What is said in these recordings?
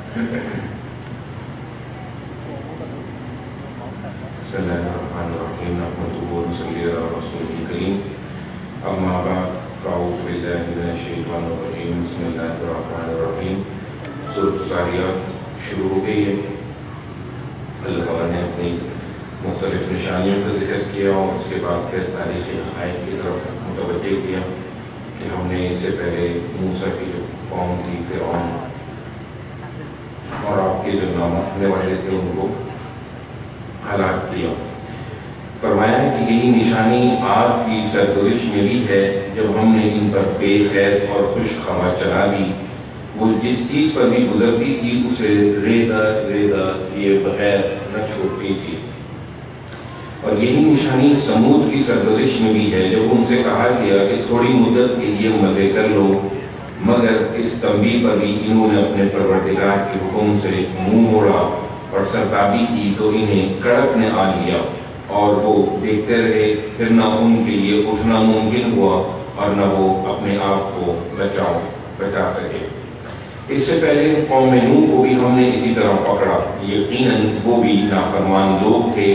بسم الله الرحمن الرحيم نحمده ونصلي على رسوله الكريم اما بعد فاعوذ بالله من الشیطان الرجیم بسم اللہ الرحمن الرحیم سورۃ الذاریات شروع ہو گئی ہے۔ اللہ تعالیٰ نے اپنی مختلف نشانیوں کا ذکر کیا اور اس کے بعد پھر تاریخ حقائق کی طرف متوجہ کیا کہ ہم نے اس سے پہلے موسیٰ کی جو قوم تھی فرعون اور آپ کے جو نام رکھنے والے تھے ان کو ہلاک کیا۔ فرمایا کہ یہی نشانی آپ کی سرگزش میں بھی ہے جب ہم نے ان پر بے خیز اور خشک ہوا چلا دی، وہ جس چیز پر بھی گزرتی تھی اسے ریزہ ریزہ کیے بغیر نہ چھوڑتی تھی۔ اور یہی نشانی سمود کی سرگزش میں بھی ہے جب ان سے کہا گیا کہ تھوڑی مدت کے لیے مزے کر لو، مگر اس تنبیہ پر بھی انہوں نے اپنے پروردگار کے حکم سے منہ موڑا اور سرتابی کی تو انہیں کڑک نے آ لیا اور وہ دیکھتے رہے، پھر نہ ان کے لیے اٹھنا ممکن ہوا اور نہ وہ اپنے آپ کو بچا سکے۔ اس سے پہلے قوم نوح کو بھی ہم نے اسی طرح پکڑا، یقیناً وہ بھی نافرمان لوگ تھے۔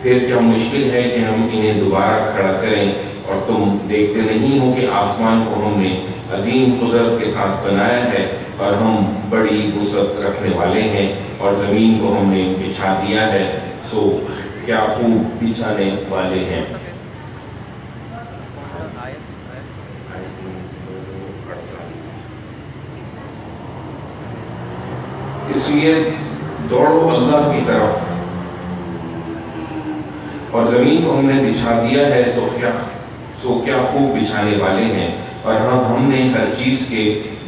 پھر کیا مشکل ہے کہ ہم انہیں دوبارہ کھڑا کریں، اور تم دیکھتے نہیں ہو کہ آسمان کو ہم نے عظیم قدرت کے ساتھ بنایا ہے اور ہم بڑی وسعت رکھنے والے ہیں، اور زمین کو ہم نے بچھا دیا ہے، سو کیا خوب بچھانے والے ہیں۔ اس لیے دوڑو اللہ کی طرف، اور زمین کو ہم نے بچھا دیا ہے، سو کیا خوب بچھانے والے ہیں۔ اور ہم نے ہر چیز کے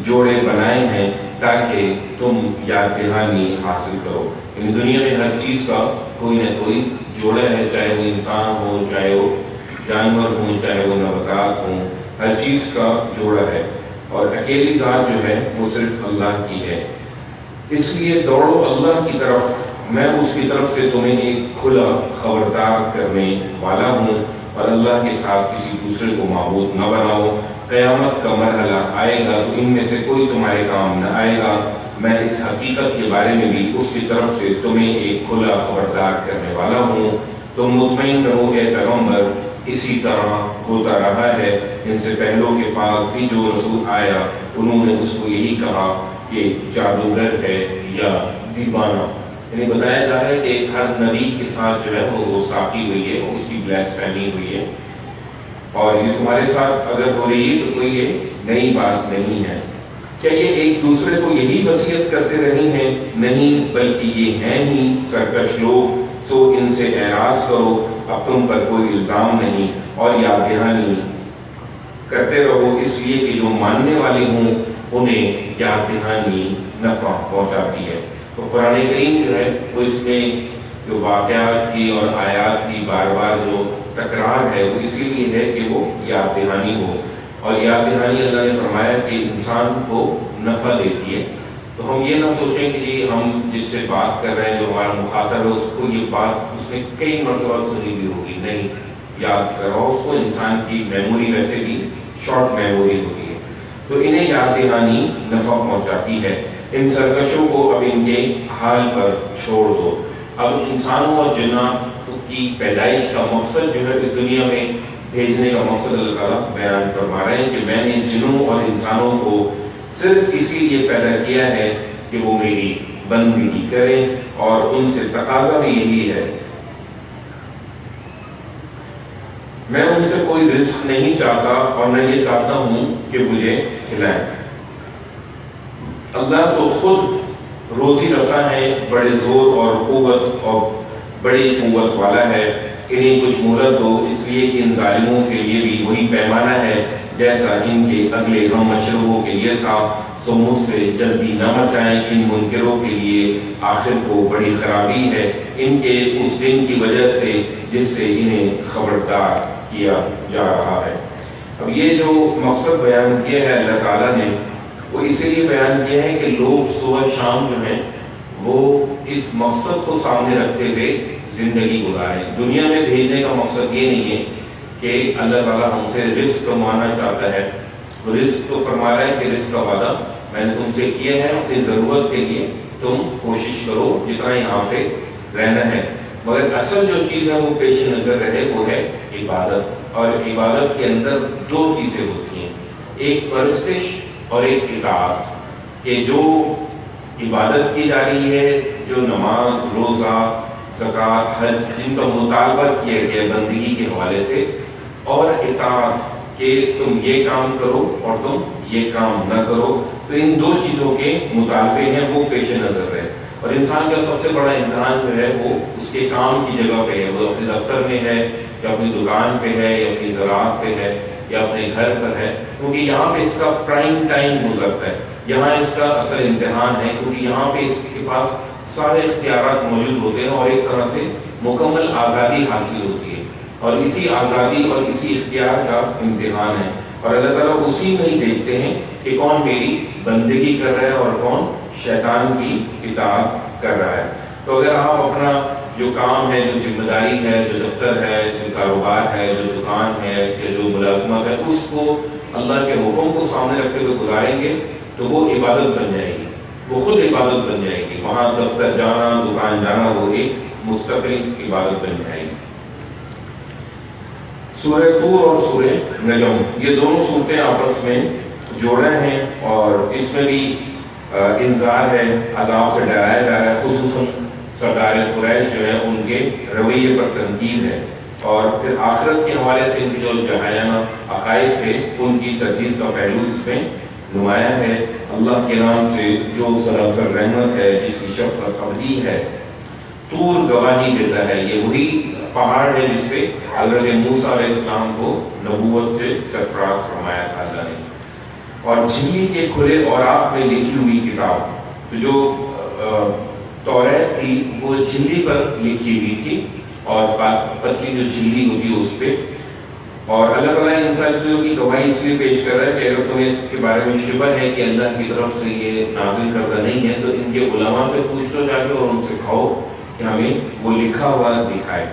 جوڑے بنائے ہیں تاکہ تم یاد دہانی حاصل کرو۔ یعنی دنیا میں ہر چیز کا کوئی نہ کوئی جوڑا ہے، چاہے وہ انسان ہو، چاہے وہ جانور ہوں، چاہے وہ نباتات ہوں، ہر چیز کا جوڑا ہے، اور اکیلی ذات جو ہے وہ صرف اللہ کی ہے۔ اس لیے دوڑو اللہ کی طرف، میں اس کی طرف سے تمہیں ایک کھلا خبردار کرنے والا ہوں، اور اللہ کے ساتھ کسی دوسرے کو معبود نہ بناؤ۔ قیامت کا مرحلہ آئے گا تو ان میں سے کوئی تمہارے کام نہ آئے گا، میں اس حقیقت کے بارے میں بھی اس کی طرف سے تمہیں ایک کھلا خبردار کرنے والا ہوں۔ تم مطمئن رہو اے پیغمبر، اسی طرح ہوتا رہا ہے، ان سے پہلوں کے پاس بھی جو رسول آیا انہوں نے اس کو یہی کہا کہ جادوگر ہے یا دیوانہ۔ یعنی بتایا جا رہا ہے کہ ہر نبی کے ساتھ جو ہے وہ گستاخی ہوئی ہے، اس کی بلیسفیمی ہوئی ہے، اور یہ تمہارے ساتھ اگر ہو رہی ہے تو کوئی یہ نئی بات نہیں ہے۔ کیا یہ ایک دوسرے کو یہی وصیت کرتے رہے ہیں؟ نہیں، بلکہ یہ ہیں ہی سرکش لوگ، سو ان سے اعراض کرو، اب تم پر کوئی الزام نہیں، اور یاد دہانی کرتے رہو، اس لیے کہ جو ماننے والے ہوں انہیں یاد دہانی نفع پہنچاتی ہے۔ تو قرآن کریم جو ہے وہ اس میں جو واقعات کی اور آیات کی بار بار جو تکرار ہے وہ اسی لیے ہے کہ وہ یاد دہانی ہو، اور یاد دہانی اللہ نے فرمایا کہ انسان کو نفع دیتی ہے۔ تو ہم یہ نہ سوچیں کہ جی ہم جس سے بات کر رہے ہیں، جو ہمارا مخاطب ہے، اس کو یہ بات اس نے کئی مرتبہ سنی بھی ہوگی، نہیں، یاد کرو اس کو۔ انسان کی میموری ویسے بھی شارٹ میموری ہوتی ہے، تو انہیں یاد دہانی نفع پہنچاتی ہے۔ ان سرکشوں کو اب ان کے حال پر چھوڑ دو۔ اب انسانوں اور جنات کی پیدائش کا مقصد جو ہے اس دنیا میں بھیجنے کا مقصد اللہ تعالیٰ بیان فرما رہے ہیں کہ میں نے جنوں اور انسانوں کو صرف اسی لیے پیدا کیا ہے کہ وہ میری بندگی کریں، اور ان سے تقاضا بھی یہی ہے، میں ان سے کوئی رزق نہیں چاہتا اور نہ یہ چاہتا ہوں کہ مجھے کھلائیں۔ اللہ تو خود روزی رساں ہے، بڑے زور اور قوت اور بڑی قوت والا ہے، انہیں کچھ مہلت دو، اس لیے کہ ان ظالموں کے لیے بھی وہی پیمانہ ہے جیسا ان کے اگلے ہم مشروعوں کے لیے تھا، سو مجھ سے جلدی نہ مچائیں، ان منکروں کے لیے آخر کو بڑی خرابی ہے، ان کے اس دن کی وجہ سے جس سے انہیں خبردار کیا جا رہا ہے۔ اب یہ جو مقصد بیان کیا ہے اللہ تعالیٰ نے، وہ اسی لیے بیان کیا ہے کہ لوگ صبح شام جو ہیں وہ اس مقصد کو سامنے رکھتے ہوئے زندگی گزاریں۔ دنیا میں بھیجنے کا مقصد یہ نہیں ہے کہ اللہ تعالیٰ ہم سے رزق کمانا چاہتا ہے، رزق تو فرما رہا ہے کہ رزق کا وعدہ میں نے تم سے کیا ہے اپنی ضرورت کے لیے، تم کوشش کرو جتنا یہاں پہ رہنا ہے، مگر اصل جو چیز ہے وہ پیش نظر رہے، وہ ہے عبادت۔ اور عبادت کے اندر دو چیزیں ہوتی ہیں، ایک پرستش اور ایک اطاعت، کہ جو عبادت کی جا رہی ہے، جو نماز، روزہ، زکوٰۃ، حج، جن کا مطالبہ کیا گیا بندگی کے حوالے سے، اور اطاعت کہ تم یہ کام کرو اور تم یہ کام نہ کرو، تو ان دو چیزوں کے مطالبے ہیں وہ پیش نظر ہے۔ اور انسان کا سب سے بڑا امتحان جو ہے وہ اس کے کام کی جگہ پہ ہے، وہ اپنے دفتر میں ہے یا اپنی دکان پہ ہے یا اپنی زراعت پہ ہے یا اپنے گھر پر ہے، کیونکہ یہاں پہ اس کا پرائم ٹائم گزرتا ہے، یہاں اس کا اصل امتحان ہے، کیونکہ یہاں پہ اس کے پاس سارے اختیارات موجود ہوتے ہیں اور ایک طرح سے مکمل آزادی حاصل ہوتی ہے، اور اسی آزادی اور اسی اختیار کا امتحان ہے، اور اللہ تعالیٰ اسی میں ہی دیکھتے ہیں کہ کون میری بندگی کر رہا ہے اور کون شیطان کی اطاعت کر رہا ہے۔ تو اگر آپ اپنا جو کام ہے، جو ذمہ داری ہے، جو دفتر ہے، جو کاروبار ہے، جو دکان ہے یا جو ملازمت ہے، اس کو اللہ کے حکم کو سامنے رکھتے ہوئے گزاریں گے تو وہ عبادت بن جائے گی، وہ خود عبادت بن جائے گی، وہاں دفتر جانا، دکان جانا وہ ایک مستقل عبادت بن جائے گی۔ سورہ طور اور سورہ نجم، یہ دونوں صورتیں آپس میں جوڑے ہیں، اور اس میں بھی انذار ہے، عذاب سے ڈرایا جا رہا ہے، خصوصاً سردار قریش جو ہے ان کے رویے پر تنقید ہے، اور پھر آخرت کے حوالے سے ان کے جو جاہلانہ عقائد تھے ان کی تردید کا پہلو اس میں نمایاں ہے۔ اللہ کے نام سے جو سراسر رحمت ہے، جس کی شفقت ابدی ہے، طور گواہی دیتا ہے، یہ وہی پہاڑ ہے جس پہ حضرت موسیٰ علیہ السلام کو نبوت سے سرفراز فرمایا تھا اللہ نے، اور جھلی کے کھلے اوراق میں لکھی ہوئی کتاب، تو جو توریت تھی وہ جھلی پر لکھی ہوئی تھی، اور پتلی جو جھلی ہوتی ہے اس پہ، اور اللہ تعالیٰ ان ساری چیزوں کی گواہی اس لیے پیش کر رہا ہے کہ اگر تمہیں اس کے بارے میں شبہ ہے کہ اللہ کی طرف سے یہ نازل کردہ نہیں ہے تو ان کے علماء سے پوچھ لو جا کے اور ان سے کہو کہ ہمیں وہ لکھا ہوا دکھائے۔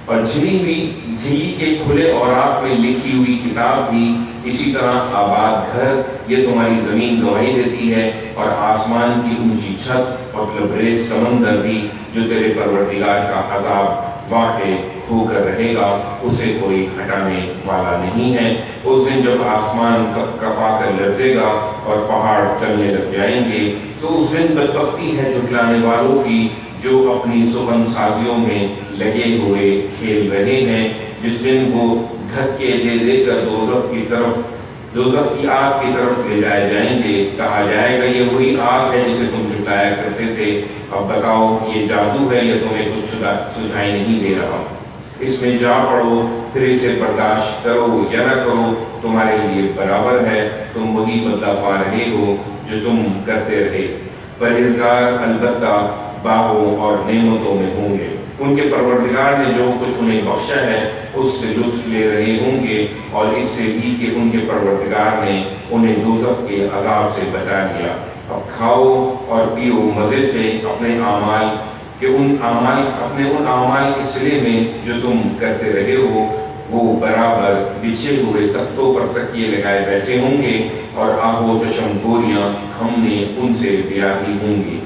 اور جھلی کے کھلے اوراق میں لکھی ہوئی کتاب بھی اسی طرح آباد گھر، یہ تمہاری زمین گواہی دیتی ہے، اور آسمان کی اونچی چھت اور لبریز سمندر بھی جو تیرے پروردگار کا عذاب واقع ہو کر رہے گا، اسے کوئی ہٹانے والا نہیں ہے۔ اس دن جب آسمان کپ کپا کر لرزے گا اور پہاڑ چلنے لگ جائیں گے، تو اس دن بدبختی ہے جھٹلانے والوں کی جو اپنی سخن سازیوں میں لگے ہوئے کھیل رہے ہیں، جس دن وہ دھکے دے دے کر دوزخ کی آگ کی طرف لے جائے جائیں گے، کہا جائے گا یہ وہی آگ ہے جسے تم جھٹلایا کرتے تھے، اب بتاؤ یہ جادو ہے یا تمہیں کچھ سجھائی نہیں دے رہا، اس میں جا پڑو، پھر اسے برداشت کرو یا نہ کرو، تمہارے لیے برابر ہے، تم وہی بدلہ پا رہے ہو جو تم کرتے رہے۔ پرہیزگار البتہ باغوں اور نعمتوں میں ہوں گے، ان کے پروردگار نے جو کچھ انہیں بخشا ہے اس سے لطف لے رہے ہوں گے، اور اس سے بھی کہ ان کے پروردگار نے انہیں دوزخ کے عذاب سے بچا لیا۔ اب کھاؤ اور پیو مزے سے اپنے اعمال اپنے ان اعمال کے صلے میں جو تم کرتے رہے ہو، وہ برابر بچھے ہوئے تختوں پر تکیے لگائے بیٹھے ہوں گے، اور آہو چشم گوریاں ہم نے ان سے بیاہی ہوں گی۔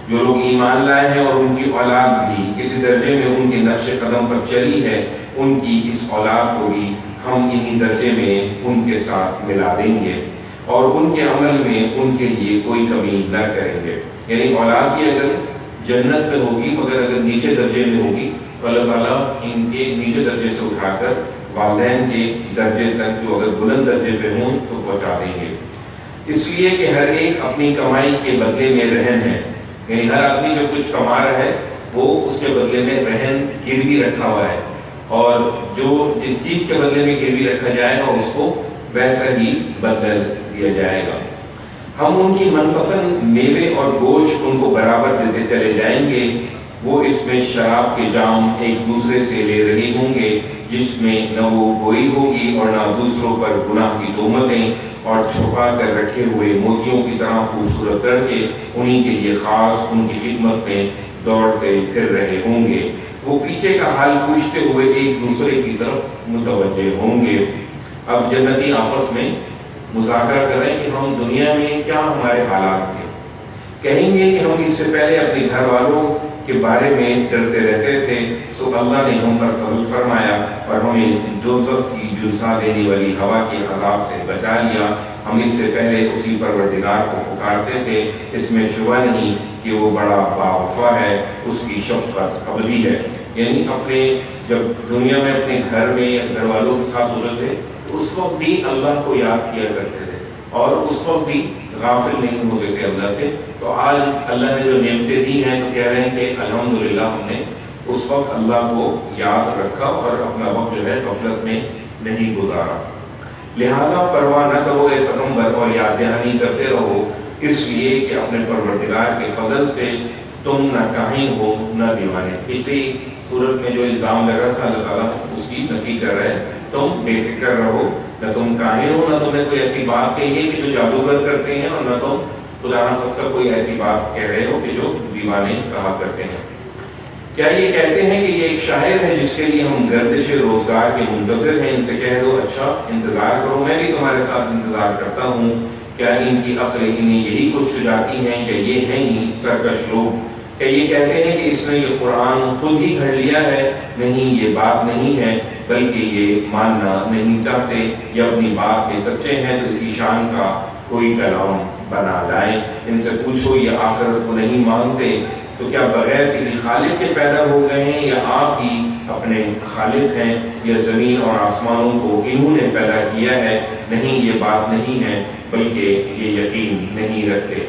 جو لوگ ایمان لائے ہیں اور ان کی اولاد بھی کسی درجے میں ان کے نقش قدم پر چلی ہے، ان کی اس اولاد کو بھی ہم انہی درجے میں ان کے ساتھ ملا دیں گے، اور ان کے عمل میں ان کے لیے کوئی کمی نہ کریں گے۔ یعنی اولاد بھی اگر جنت میں ہوگی مگر اگر نیچے درجے میں ہوگی تو اللہ تعالیٰ ان کے نیچے درجے سے اٹھا کر والدین کے درجے تک جو اگر بلند درجے پہ ہوں تو پہنچا دیں گے، اس لیے کہ ہر ایک اپنی کمائی کے بدلے میں رہن ہے، یعنی ہر آدمی جو کچھ کما رہا ہے وہ اس کے بدلے میں رہن گروی رکھا ہوا ہے، اور جو جس چیز کے بدلے میں گروی رکھا جائے گا اس کو ویسا ہی بدل دیا جائے گا۔ ہم ان کی من پسند میوے اور گوشت ان کو برابر دیتے چلے جائیں گے، وہ اس میں شراب کے جام ایک دوسرے سے لے رہے ہوں گے، جس میں نہ وہ گوئی ہوگی اور نہ دوسروں پر گناہ کی تہمتیں، اور چھپا کر رکھے ہوئے موتیوں کی طرح خوبصورت کر کے انہی کے لیے خاص ان کی خدمت میں دوڑتے پھر رہے ہوں گے۔ وہ پیچھے کا حال پوچھتے ہوئے ایک دوسرے کی طرف متوجہ ہوں گے۔ اب جنتی آپس میں مذاکرہ کریں کہ ہم دنیا میں کیا ہمارے حالات تھے. کہیں گے کہ ہم اس سے پہلے اپنے گھر والوں کے بارے میں ڈرتے رہتے تھے، سو اللہ نے ہم پر فضل فرمایا اور ہمیں دوزخ کی جھلسا دینے والی ہوا کے عذاب سے بچا لیا. ہم اس سے پہلے اسی پروردگار کو پکارتے تھے، اس میں شبہ نہیں کہ وہ بڑا باوفا ہے، اس کی شفقت ابدی ہے. یعنی اپنے جب دنیا میں اپنے گھر میں یا گھر والوں کے ساتھ ہوتے تھے تو اس وقت بھی اللہ کو یاد کیا کرتے تھے اور اس وقت بھی غافل نہیں ہوتے تھے اللہ سے. تو آج اللہ نے جو نعمتیں دی ہیں تو کہہ رہے ہیں کہ الحمدللہ ہم نے اس وقت اللہ کو یاد رکھا اور اپنا وقت جو ہے غفلت میں نہیں گزارا. لہٰذا پرواہ نہ کرو اے پیغمبر اور یاد دہانی کرتے رہو، اس لیے کہ اپنے پروردگار کے فضل سے تم نہ کاہن ہو نہ دیوانے. اسی صورت میں جو الزام لگا تھا اللہ تعالیٰ اس کی نفی کر رہے ہیں. تم بے فکر رہو، نہ تم کاہن ہو، نہ تمہیں کوئی ایسی بات کہیے کہ جو جادوگر کرتے ہیں، اور نہ تم خدا نخواستہ کوئی ایسی بات کہہ رہے ہو کہ جو دیوانے کہا کرتے ہیں. کیا یہ کہتے ہیں کہ یہ ایک شاعر ہے جس کے لیے ہم گردش روزگار کے منتظر ہیں؟ ان سے کہہ دو اچھا انتظار کرو، میں بھی تمہارے ساتھ انتظار کرتا ہوں. کیا ان کی عقل انہیں یہی کچھ سجاتی ہیں کہ یہ ہیں ہی سرکش لوگ؟ کہ یہ کہتے ہیں کہ اس نے یہ قرآن خود ہی گھڑ لیا ہے؟ نہیں، یہ بات نہیں ہے، بلکہ یہ ماننا نہیں چاہتے. یہ اپنی بات میں سچے ہیں تو اسی شان کا کوئی کلام بنا لائیں. ان سے پوچھو یہ آخرت کو نہیں مانتے تو کیا بغیر کسی خالق کے پیدا ہو گئے ہیں، یا آپ ہی اپنے خالق ہیں؟ یا زمین اور آسمانوں کو انہوں نے پیدا کیا ہے؟ نہیں، یہ بات نہیں ہے، بلکہ یہ یقین نہیں رکھتے.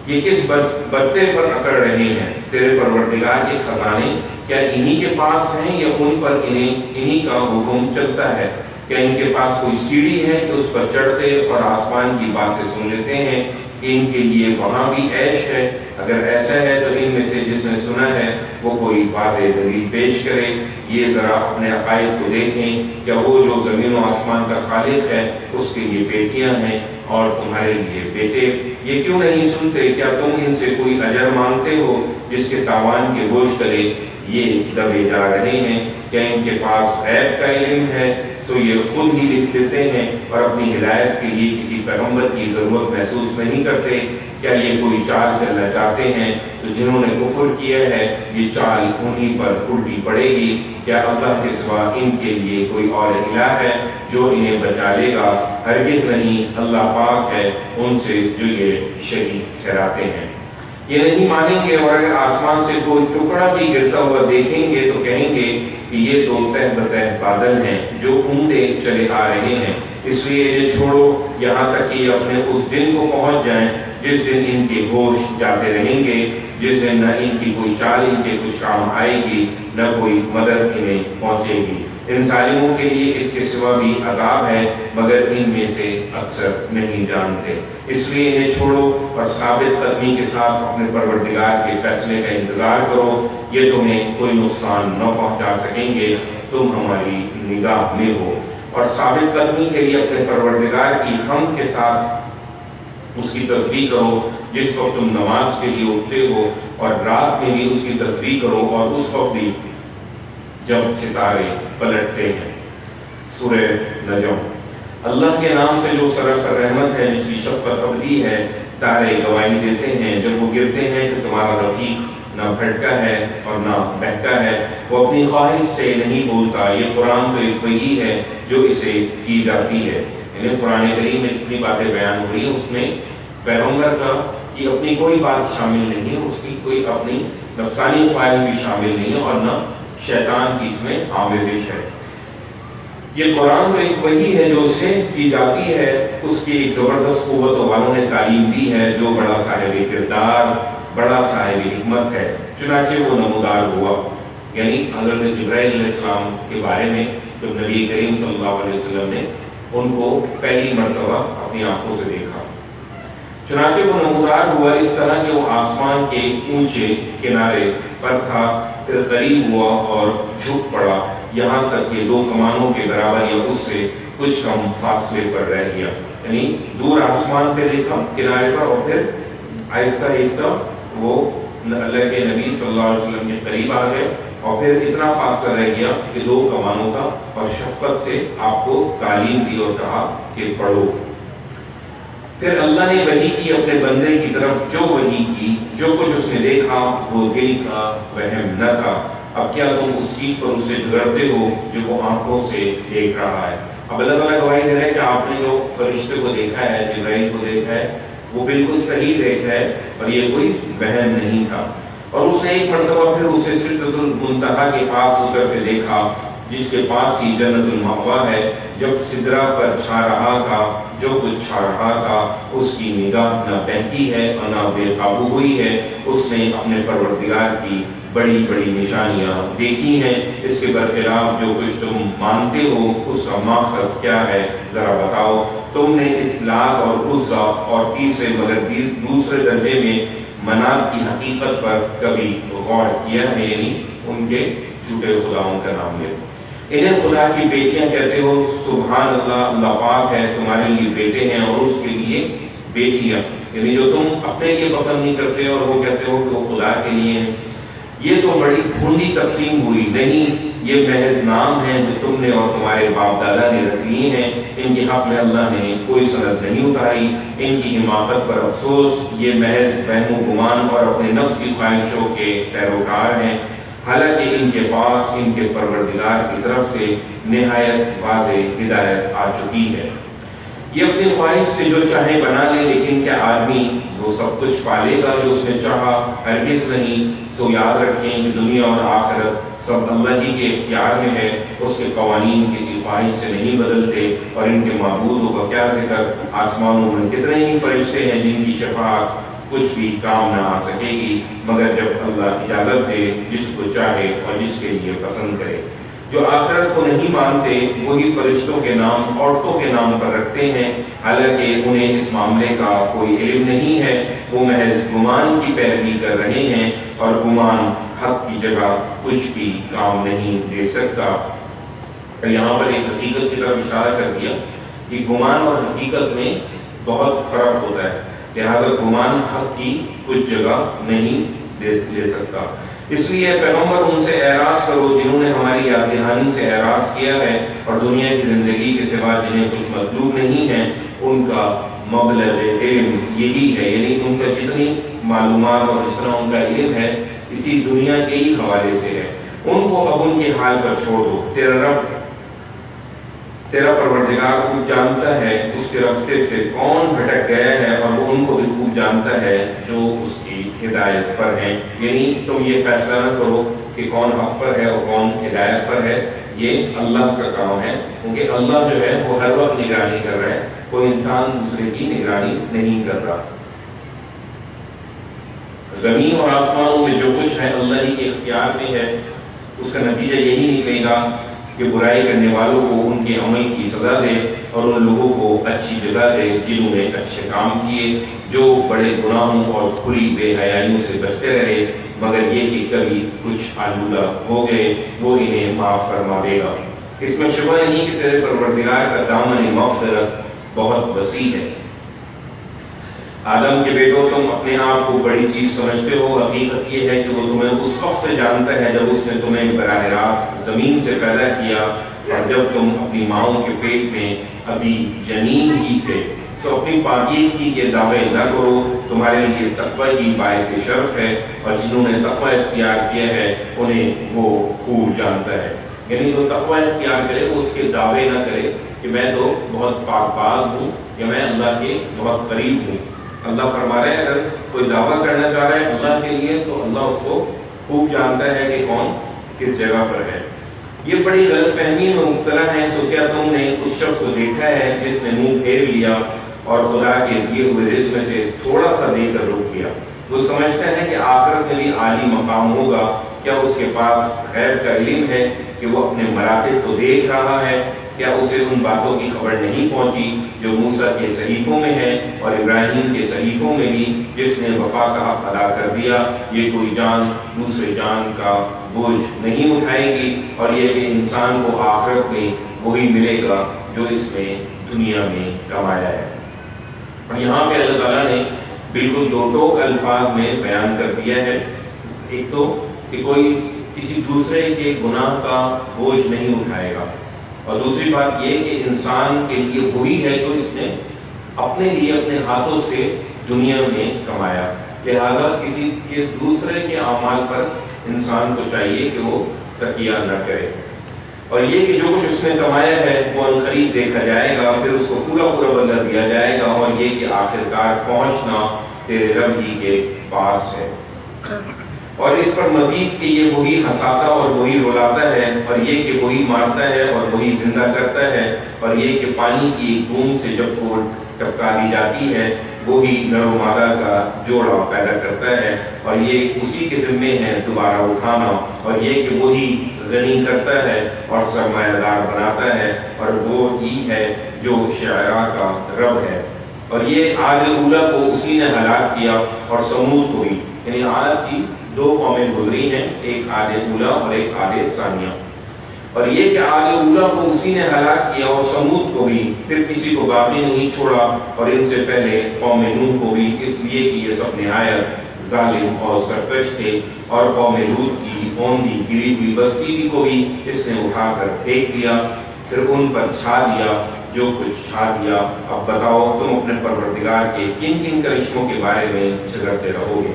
یہ کس بدتے پر اکڑ رہے ہیں؟ تیرے پروردگار کے خزانے کیا انہی کے پاس ہیں، یا ان پر انہی کا حکم چلتا ہے؟ کیا ان کے پاس کوئی سیڑھی ہے کہ اس پر چڑھتے اور آسمان کی باتیں سن لیتے ہیں؟ ان کے لیے وہاں بھی عیش ہے. اگر ایسا ہے تو ان میں سے جس نے سنا ہے وہ کوئی واضح دلیل پیش کرے. یہ ذرا اپنے عقائد کو دیکھیں، کیا وہ جو زمین و آسمان کا خالق ہے اس کے لیے بیٹیاں ہیں اور تمہارے لیے بیٹے؟ یہ کیوں نہیں سنتے؟ کیا تم ان سے کوئی اجر مانگتے ہو جس کے تاوان کے بوجھ تلے یہ دبے جا رہے ہیں؟ کیا ان کے پاس غیب کا علم ہے؟ سو یہ خود ہی لکھ لیتے ہیں اور اپنی ہدایت کے لیے کسی پیغمبر کی ضرورت محسوس نہیں کرتے. کیا یہ کوئی چال چلنا چاہتے ہیں تو جنہوں نے کفر کیا ہے یہ چال انہی پر الٹی پڑے گی. کیا اللہ کے سوا ان کے لیے کوئی اور الہ ہے جو انہیں بچا لے گا؟ ہرگز نہیں، اللہ پاک ہے ان سے جو یہ شریک ٹھہراتے ہیں. یہ نہیں مانیں گے، اور اگر آسمان سے کوئی ٹکڑا بھی گرتا ہوا دیکھیں گے تو کہیں گے کہ یہ تو تہ بتہ بادل ہیں جو اونڈے چلے آ رہے ہیں. اس لیے یہ چھوڑو یہاں تک کہ اپنے اس دن کو پہنچ جائیں جس دن ان کے ہوش جاتے رہیں گے، جس دن نہ ان کی کوئی چال ان کے کچھ کام آئے گی، نہ کوئی مدد انہیں پہنچے گی. ان ظالموں کے لیے اس کے سوا بھی عذاب ہے، مگر ان میں سے اکثر نہیں جانتے. اس لیے انہیں چھوڑو اور ثابت قدمی کے ساتھ اپنے پروردگار کے فیصلے کا انتظار کرو. یہ تمہیں کوئی نقصان نہ پہنچا سکیں گے، تم ہماری نگاہ میں ہو. اور ثابت قدمی کے لیے اپنے پروردگار کی حمد کے ساتھ اس کی تسبیح کرو جس وقت تم نماز کے لیے اٹھتے ہو، اور رات میں بھی اس کی تسبیح کرو، اور اس وقت بھی جب ستارے پلٹتے ہیں. سورہ نجم. اللہ کے نام سے جو سراسر رحمت ہے، جس کی شفقت ابدی ہے. تارے گواہی دیتے ہیں جب وہ گرتے ہیں کہ تمہارا رفیق نہ بھٹکا ہے اور نہ بہکا ہے. وہ اپنی خواہش سے نہیں بولتا. یہ قرآن تو ایک وحی ہے جو اسے کی جاتی ہے. یعنی قرآن کریم میں جتنی باتیں بیان ہوئی ہیں اس میں پیغمبر کا کی اپنی کوئی بات شامل نہیں ہے، اس کی کوئی اپنی نفسانی خواہش بھی شامل نہیں ہے، اور نہ شیطان کی اس میں آمیزش ہے. یہ قرآن تو ایک وحی ہے جو اسے کی جاتی ہے. اس کی ایک زبردست قوت والوں نے تعلیم دی ہے جو بڑا صاحب کردار، بڑا صاحب حکمت ہے. چنانچہ وہ نمودار ہوا، یعنی حضرت جبرائیل علیہ السلام کے بارے میں جب نبی کریم صلی اللہ علیہ وسلم نے ان کو پہلی مرتبہ اپنی آنکھوں سے دیکھا. چنانچہ وہ نمودار ہوا اس طرح کہ وہ آسمان کے اونچے کنارے پر تھا، پھر قریب ہوا اور جھک پڑا، یہاں تک کہ 2 کمانوں کے برابر یا اس سے کچھ کم فاصلے پر رہ گیا. یعنی دور آسمان پہ دیکھا کنارے پر، اور پھر آہستہ آہستہ وہ اللہ کے نبی صلی اللہ علیہ وسلم کے قریب آ گئے، اور پھر اتنا فاصلہ رہ گیا کہ 2 کمانوں کا، اور شفقت سے آپ کو تعلیم دی اور کہا کہ پڑھو. پھر اللہ نے وحی کی اپنے بندے کی طرف، جو وحی کی، جو کچھ اس نے دیکھا وہ دل کا وہم نہ تھا۔ اب کیا تم اس چیز پر اس سے جھگڑتے ہو جو وہ آنکھوں سے دیکھ رہا ہے؟ اب اللہ تعالیٰ گواہی دے رہا ہے کہ آپ نے جو فرشتے کو دیکھا ہے، جبرائیل کو دیکھا ہے، وہ بالکل صحیح دیکھا ہے اور یہ کوئی وہم نہیں تھا۔ اور اس نے ایک مرتبہ پھر اسے سدرۃ المنتہا کے پاس اتر کے دیکھا، جس کے پاس ہی جنت المأوا ہے۔ جب سدرہ پر چھا رہا تھا جو کچھ چھا رہا تھا، اس کی نگاہ نہ بہتی ہے اور نہ بے قابو ہوئی ہے۔ اس نے اپنے پروردگار کی بڑی بڑی نشانیاں دیکھی ہیں۔ اس کے برخلاف جو کچھ تم مانتے ہو اس کا ماخذ کیا ہے ذرا بتاؤ۔ تم نے اس لات اور عزا اور تیسرے مگر دوسرے درجے میں منات کی حقیقت پر کبھی غور کیا ہے؟ یعنی ان کے جھوٹے خداؤں کا نام لے۔ انہیں خدا کی بیٹیاں کہتے ہو، سبحان اللہ، اللہ پاک ہے، تمہارے لیے بیٹے ہیں اور اس کے لیے بیٹیاں، یعنی جو تم اپنے لیے پسند نہیں کرتے اور وہ کہتے ہو کہ وہ خدا کے لیے ہیں۔ یہ تو بڑی بھونڈی تقسیم ہوئی، نہیں، یہ محض نام ہیں جو تم نے اور تمہارے باپ دادا نے رکھ لیے ہیں۔ ان کے حق میں اللہ نے کوئی سند نہیں اتاری، ان کی حماقت پر افسوس، یہ محض وہم و گمان اور اپنے نفس کی خواہشوں کے پیروکار ہیں، حالانکہ ان کے پاس ان کے پروردگار کی طرف سے نہایت واضح ہدایت آ چکی ہے۔ یہ اپنی خواہش سے جو چاہے بنا لے، لیکن کیا آدمی وہ سب کچھ پالے گا جو اس نے چاہا؟ ہرگز نہیں۔ سو یاد رکھیں کہ دنیا اور آخرت سب اللہ ہی کے اختیار میں ہے، اس کے قوانین کسی خواہش سے نہیں بدلتے۔ اور ان کے معبودوں کا کیا ذکر، آسمانوں میں کتنے ہی فرشتے ہیں جن کی شفاعت کچھ بھی کام نہ آ سکے گی مگر جب اللہ اجازت دے جس کو چاہے اور جس کے لیے پسند کرے۔ جو آخرت کو نہیں مانتے وہی فرشتوں کے نام عورتوں کے نام پر رکھتے ہیں، حالانکہ انہیں اس معاملے کا کوئی علم نہیں ہے۔ وہ محض گمان کی پیروی کر رہے ہیں اور گمان حق کی جگہ کچھ بھی کام نہیں دے سکتا۔ یہاں پر ایک حقیقت کی طرف اشارہ کر دیا کہ گمان اور حقیقت میں بہت فرق ہوتا ہے، لہذا گمان حق کی کچھ جگہ نہیں دے سکتا۔ اس لیے پیغمبر ان سے اعراض کرو جنہوں نے ہماری یاد دہانی سے اعراض کیا ہے اور دنیا کی زندگی کے سوا جنہیں کچھ مطلوب نہیں ہے، ان کا مبلغ علم یہی ہے، یعنی ان کا جتنی معلومات اور جتنا ان کا علم ہے اسی دنیا کے ہی حوالے سے ہے۔ ان کو اب ان کے حال پر چھوڑ دو، تیرا پروردگار خوب جانتا ہے اس کے راستے سے کون بھٹک گیا ہے، اور وہ ان کو بھی خوب جانتا ہے جو اس کی ہدایت پر ہیں۔ یعنی تم یہ فیصلہ نہ کرو کہ کون حق پر ہے اور کون ہدایت پر ہے، یہ اللہ کا کام ہے، کیونکہ اللہ جو ہے وہ ہر وقت نگرانی کر رہا ہے، کوئی انسان دوسرے کی نگرانی نہیں کر رہا۔ زمین اور آسمانوں میں جو کچھ ہے اللہ ہی کے اختیار میں ہے، اس کا نتیجہ یہی نکلے گا کہ برائی کرنے والوں کو ان کے عمل کی سزا دے اور ان لوگوں کو اچھی جزا دے جنہوں نے اچھے کام کیے، جو بڑے گناہوں اور کھلی بے حیائیوں سے بچتے رہے، مگر یہ کہ کبھی کچھ آلودہ ہو گئے وہ انہیں معاف فرما دے گا۔ اس میں شبہ نہیں کہ تیرے پروردگار کا دامن مغفرت بہت وسیع ہے۔ آدم کے بیٹوں، تم اپنے آپ کو بڑی چیز سمجھتے ہو، حقیقت یہ ہے کہ وہ تمہیں اس وقت سے جانتا ہے جب اس نے تمہیں براہ راست زمین سے پیدا کیا اور جب تم اپنی ماؤں کے پیٹ میں ابھی جنین ہی تھے۔ سو اپنی پاکیزگی کے دعوے نہ کرو، تمہارے لیے تقوی ہی باعث شرف ہے، اور جنہوں نے تقوی اختیار کیا ہے انہیں وہ خوب جانتا ہے۔ یعنی جو تقوی اختیار کرے وہ اس کے دعوے نہ کرے کہ میں تو بہت پاک باز ہوں یا میں اللہ کے بہت قریب ہوں۔ اللہ فرما رہے ہیں اگر کوئی دعویٰ کرنا چاہ رہا ہے اللہ کے لیے تو اللہ اس کو خوب جانتا ہے کہ کون کس جگہ پر ہے۔ یہ بڑی غلط فہمی میں مبتلا ہے۔ سو کیا تم نے اس شخص کو دیکھا ہے جس نے منہ پھیر لیا اور خدا کے دیے ہوئے رزق میں سے تھوڑا سا دے کر رک گیا؟ وہ سمجھتا ہے کہ آخرت میں بھی عالی مقام ہوگا۔ کیا اس کے پاس غیب کا علم ہے کہ وہ اپنے مراتب کو دیکھ رہا ہے؟ کیا اسے ان باتوں کی خبر نہیں پہنچی جو موسیٰ کے صحیفوں میں ہے اور ابراہیم کے صحیفوں میں بھی، جس نے وفا کا حق ادا کر دیا؟ یہ کوئی جان دوسرے جان کا بوجھ نہیں اٹھائے گی، اور یہ کہ انسان کو آخرت میں وہی ملے گا جو اس نے دنیا میں کمایا ہے۔ اور یہاں پہ اللہ تعالیٰ نے بالکل دو ٹوک الفاظ میں بیان کر دیا ہے۔ ایک تو کہ کوئی کسی دوسرے کے گناہ کا بوجھ نہیں اٹھائے گا، اور دوسری بات یہ کہ انسان کے لیے وہی ہے جو اس نے اپنے لیے اپنے ہاتھوں سے دنیا میں کمایا، لہذا کسی کے دوسرے کے اعمال پر انسان کو چاہیے کہ وہ تکیہ نہ کرے، اور یہ کہ جو کچھ اس نے کمایا ہے وہ عنقریب دیکھا جائے گا، پھر اس کو پورا بدلہ دیا جائے گا، اور یہ کہ آخرکار پہنچنا تیرے رب ہی کے پاس ہے۔ اور اس پر مزید کہ یہ وہی ہنساتا اور وہی رلاتا ہے، اور یہ کہ وہی مارتا ہے اور وہی زندہ کرتا ہے، اور یہ کہ پانی کی ایک بوند سے جب کو ٹپکا دی جاتی ہے وہی نر و مادہ کا جوڑا پیدا کرتا ہے، اور یہ اسی کے ذمے ہے دوبارہ اٹھانا، اور یہ کہ وہی غنی کرتا ہے اور سرمایہ دار بناتا ہے، اور وہ ہی ہے جو شعراء کا رب ہے۔ اور یہ عاد اولا کو اسی نے ہلاک کیا، اور سمود کو بھی، یعنی عاد کی دو قومیں گزری ہیں، ایک عاد اولا اور ایک عاد ثانیہ، اور یہ کہ عاد اولا کو اسی نے ہلاک کیا اور سمود کو بھی، پھر کسی کو باقی نہیں چھوڑا، اور ان سے پہلے قوم نوح کو بھی، اس لیے کہ یہ سب نہایت ظالم اور سرکش تھے، اور قوم لوط کی اوندھی گری ہوئی بستی کو بھی اس نے اٹھا کر پھینک دیا، پھر ان پر چھا دیا جو کچھ چھا دیا۔ اب بتاؤ تم اپنے پروردگار کے کن کن کرشموں کے بارے میں جھگڑتے رہو گے۔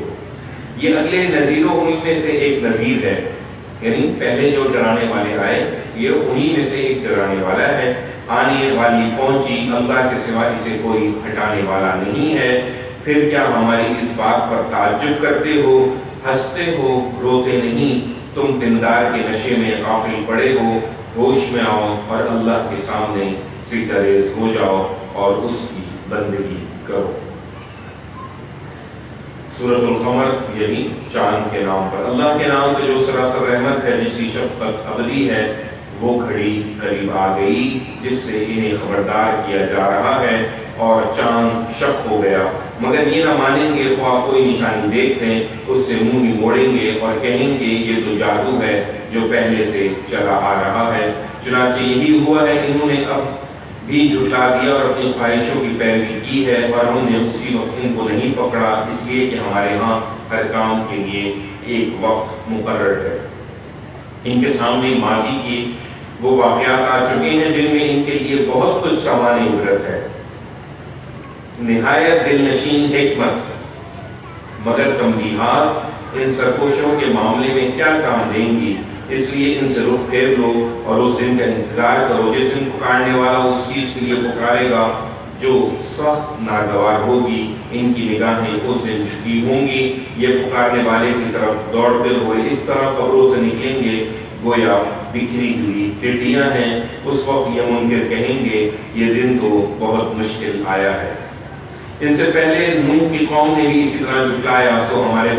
یہ اگلے نذیروں میں سے ایک نذیر ہے، یعنی پہلے جو ڈرانے والے آئے یہ انہی میں سے ایک ڈرانے والا ہے۔ آنے والی پہنچی، اللہ کے سوا اسے کوئی ہٹانے والا نہیں ہے۔ پھر کیا ہماری اس بات پر تعجب کرتے ہو، ہنستے ہو، روتے نہیں؟ تم دیندار کے نشے میں غافل پڑے ہو، ہوش میں آؤ اور اللہ کے سامنے سجدہ ریز ہو جاؤ اور اس کی بندگی کرو۔ سورۃ القمر یعنی چاند کے نام پر، اللہ کے نام سے جو سراسر رحمت ہے، جس کی شفقت ابدی ہے، وہ گھڑی قریب آ گئی جس سے انہیں خبردار کیا جا رہا ہے، اور چاند شق ہو گیا، مگر یہ نہ مانیں گے، خواہ کوئی نشانی دیکھیں اس سے منہ ہی موڑیں گے اور کہیں گے یہ تو جادو ہے جو پہلے سے چلا آ رہا ہے۔ چنانچہ یہی ہوا ہے، انہوں نے اب بھی جھٹلا دیا اور اپنی خواہشوں کی پیروی کی ہے، اور ہم نے اسی وقت ان کو نہیں پکڑا، اس لیے کہ ہمارے ہاں ہر کام کے لیے ایک وقت مقرر ہے۔ ان کے سامنے ماضی کی وہ واقعات آ چکے ہیں جن میں ان کے لیے بہت کچھ سامان عبرت ہے، نہایت دل نشین حکمت، مگر تنبیہات ان سرکوشوں کے معاملے میں کیا کام دیں گی؟ اس لیے ان سے رخ پھیر لو اور اس دن کا انتظار کرو جس دن پکارنے والا اس چیز کے لیے پکارے گا جو سخت ناگوار ہوگی۔ ان کی نگاہیں اس دن جھکی ہوں گی، یہ پکارنے والے کی طرف دوڑتے ہوئے اس طرح قبروں سے نکلیں گے گویا بکھری ہوئی ٹڈیاں ہیں۔ اس وقت یہ منکر کہیں گے یہ دن تو بہت مشکل آیا ہے۔ ان سے پہلے نوح کی قوم نے بھی اسی طرح جھٹلایا، سو ہمارے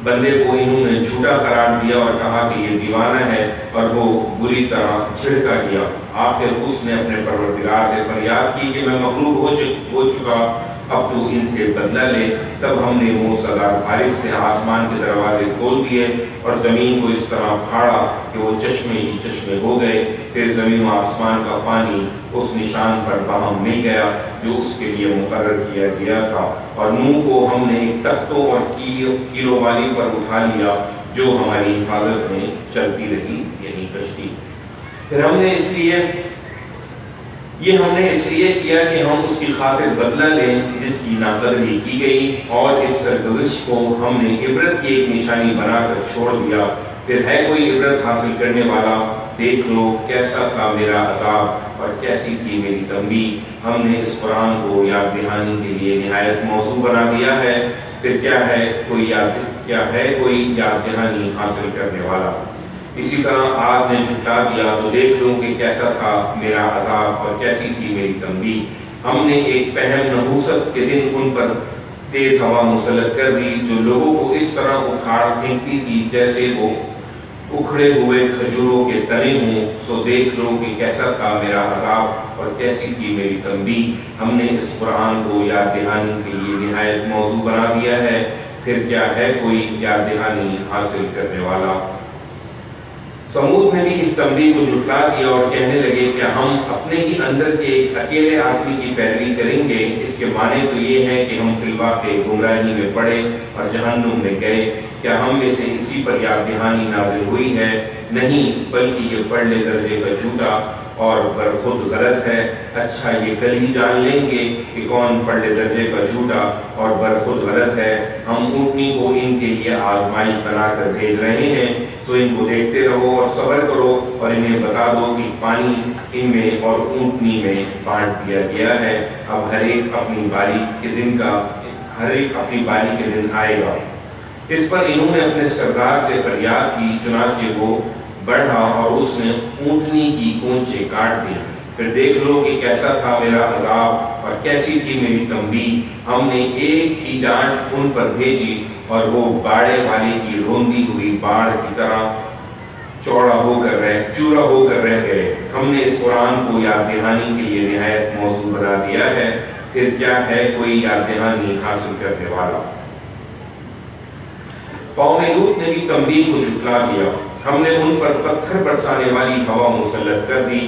بندے کو انہوں نے جھوٹا قرار دیا اور کہا کہ یہ دیوانہ ہے، اور وہ بری طرح جھڑکا گیا۔ آخر اس نے اپنے پروردگار سے فریاد کی کہ میں مغلوب ہو چکا، اب تو ان سے بدلہ لے۔ تب ہم نے موسیقار بارش سے آسمان کے دروازے کھول دیے اور زمین کو اس طرح پھاڑا کہ وہ چشمے ہی چشمے ہو گئے۔ پھر زمین و آسمان کا پانی اس نشان پر باہم مل گیا جو اس کے لیے مقرر کیا گیا تھا، اور نوح کو ہم نے ایک تختوں اور کیلوں والی پر اٹھا لیا جو ہماری حفاظت میں چلتی رہی، یعنی کشتی۔ پھر ہم نے اس لیے کیا کہ ہم اس کی خاطر بدلہ لیں جس کی ناقدری کی گئی، اور اس سرگزش کو ہم نے عبرت کی ایک نشانی بنا کر چھوڑ دیا۔ پھر ہے کوئی عبرت حاصل کرنے والا؟ دیکھ لو کیسا تھا میرا عذاب اور کیسی تھی میری تنبیہ۔ ہم نے اس قرآن کو یاد دہانی کے لیے نہایت موضوع بنا دیا ہے۔ پھر کیا ہے کوئی یاد دہانی حاصل کرنے والا؟ اسی طرح آگ نے جھٹلا دیا تو دیکھ لوں کہ کیسا تھا میرا عذاب اور کیسی تھی میری تنبیہ۔ ہم نے ایک پہم نحوست کے دن ان پر تیز ہوا مسلط کر دی جو لوگوں کو اس طرح اکھاڑ پھینکتی تھی جیسے وہ اکھڑے ہوئے کھجوروں کے تنے ہوں۔ سو دیکھ لو کہ کیسا تھا میرا عذاب اور کیسی تھی میری تنبیہ۔ ہم نے اس قرآن کو یاد دہانی کے لیے نہایت موضوع بنا دیا ہے۔ پھر کیا ہے کوئی یاد دہانی حاصل کرنے والا؟ سمود نے بھی اس تنبیہ کو جھٹلا دیا اور کہنے لگے کہ ہم اپنے ہی اندر کے ایک اکیلے آدمی کی پیروی کریں گے۔ اس کے معنی تو یہ ہے کہ ہم فی الواقع گمراہی میں پڑے اور جہنم میں گئے۔ کیا ہم میں سے اسی پر یاد دہانی نازل ہوئی ہے؟ نہیں، بلکہ یہ پرلے درجے کا جھوٹا اور برخود غلط ہے۔ اچھا، یہ کل ہی جان لیں گے کہ کون پرلے درجے کا جھوٹا اور برخود غلط ہے۔ ہم اونٹنی کو ان کے لیے آزمائش بنا کر بھیج رہے ہیں، سو ان کو دیکھتے رہو اور صبر کرو، اور انہیں بتا دو کہ پانی ان میں اور اونٹنی میں بانٹ دیا گیا ہے۔ اب ہر ایک اپنی باری کے دن آئے گا۔ اس پر انہوں نے اپنے سردار سے فریاد کی، چنانچہ وہ بڑھا اور اس نے اونٹنی کی کونچیں کاٹ دی۔ پھر دیکھ لو کہ کیسا تھا میرا عذاب اور کیسی تھی میری تنبیہ۔ ہم نے ایک ہی ڈانٹ ان پر بھیجی اور وہ باڑے والے کی روندی ہوئی باڑ کی طرح چورا ہو کر رہ گئے۔ ہم نے اس قرآن کو یاد دہانی کے لیے نہایت موزوں بنا دیا ہے، پھر کیا ہے کوئی یاد دہانی حاصل کرنے والا؟ قوم لوط نے بھی تنبیہ کو جھٹلا دیا۔ ہم نے ان پر پتھر برسانے والی ہوا مسلط کر دی،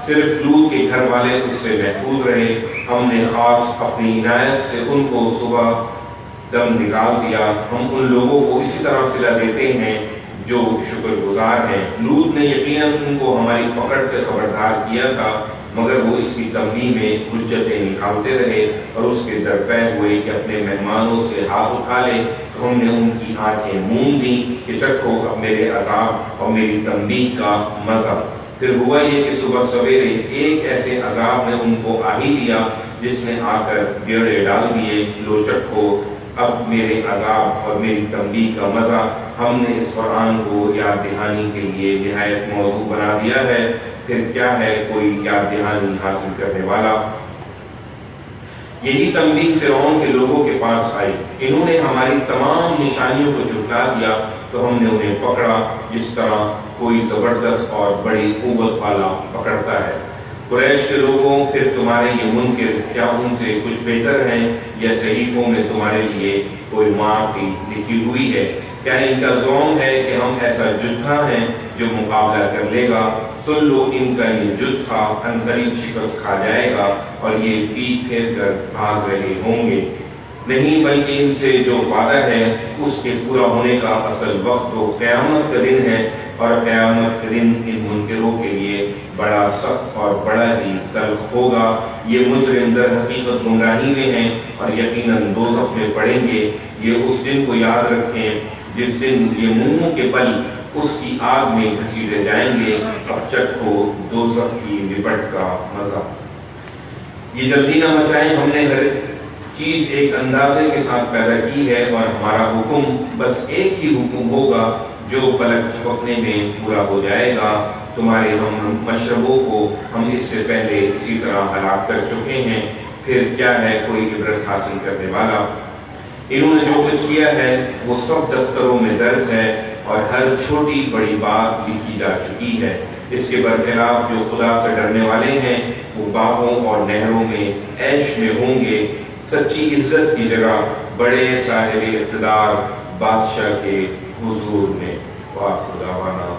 صرف لوط کے گھر والے اس سے محفوظ رہے۔ ہم نے خاص اپنی عنایت سے ان کو صبح دم نکال دیا۔ ہم ان لوگوں کو اسی طرح صلہ دیتے ہیں جو شکر گزار ہیں۔ لوط نے یقیناً ان کو ہماری پکڑ سے خبردار کیا تھا، مگر وہ اس کی تنبیہ میں حجتیں نکالتے رہے اور اس کے درپے ہوئے کہ اپنے مہمانوں سے ہاتھ اٹھا لے، تو ہم نے ان کی آنکھیں موند دیں کہ چکھو اب میرے عذاب اور میری تنبیہ کا مزہ۔ پھر ہوا یہ کہ صبح سویرے ایک ایسے عذاب نے ان کو آ ہی دیا جس نے آ کر بیڑے ڈال دیے۔ لو چکھو اب میرے عذاب اور میری تنبیہ کا مزہ۔ ہم نے اس قرآن کو یاد دہانی کے لیے نہایت موزوں بنا دیا ہے، پھر کیا ہے کوئی یاد دہانی حاصل کرنے والا؟ یہی تنبیہ فرعون کے لوگوں کے پاس آئی۔ انہوں نے ہماری تمام نشانیوں کو جھٹلا دیا تو ہم نے انہیں پکڑا جس طرح کوئی زبردست اور بڑی قوت والا پکڑتا ہے۔ قریش کے لوگوں، پھر تمہارے یہ منکر کیا ان سے کچھ بہتر ہیں، یا صحیفوں میں تمہارے لیے کوئی معافی لکھی ہوئی ہے؟ کیا ان کا زعم ہے کہ ہم ایسا جتھا ہیں جو مقابلہ کر لے گا؟ سن لو، ان کا یہ جتھا عنقریب شکست کھا جائے گا اور یہ پیٹ پھیر کر بھاگ رہے ہوں گے۔ نہیں، بلکہ ان سے جو وعدہ ہے اس کے پورا ہونے کا اصل وقت تو قیامت کا دن ہے، اور قیامت کے دن ان منکروں کے لیے بڑا سخت اور بڑا ہی تلخ ہوگا۔ یہ مجرم در حقیقت گمراہی میں ہیں اور یقیناً دوزخ میں پڑیں گے۔ یہ اس دن کو یاد رکھیں جس دن یہ منہ کے بل اس کی آگ میں گھسیٹے جائیں گے۔ اب چکھو دوزخ کی لپٹ کا مزہ۔ یہ جلدی نہ مچائیں، ہم نے ہر چیز ایک اندازے کے ساتھ پیدا کی ہے، اور ہمارا حکم بس ایک ہی حکم ہوگا جو پلک جھپکنے میں پورا ہو جائے گا۔ تمہارے ہم مشربوں کو ہم اس سے پہلے اسی طرح ہلاک کر چکے ہیں، پھر کیا ہے کوئی عبرت حاصل کرنے والا؟ انہوں نے جو کچھ کیا ہے وہ سب دفتروں میں درج ہے، اور ہر چھوٹی بڑی بات لکھی جا چکی ہے۔ اس کے برخلاف جو خدا سے ڈرنے والے ہیں وہ باغوں اور نہروں میں عیش میں ہوں گے، سچی عزت کی جگہ بڑے صاحب اقتدار بادشاہ کے حضور میں۔ وآخر دعوانا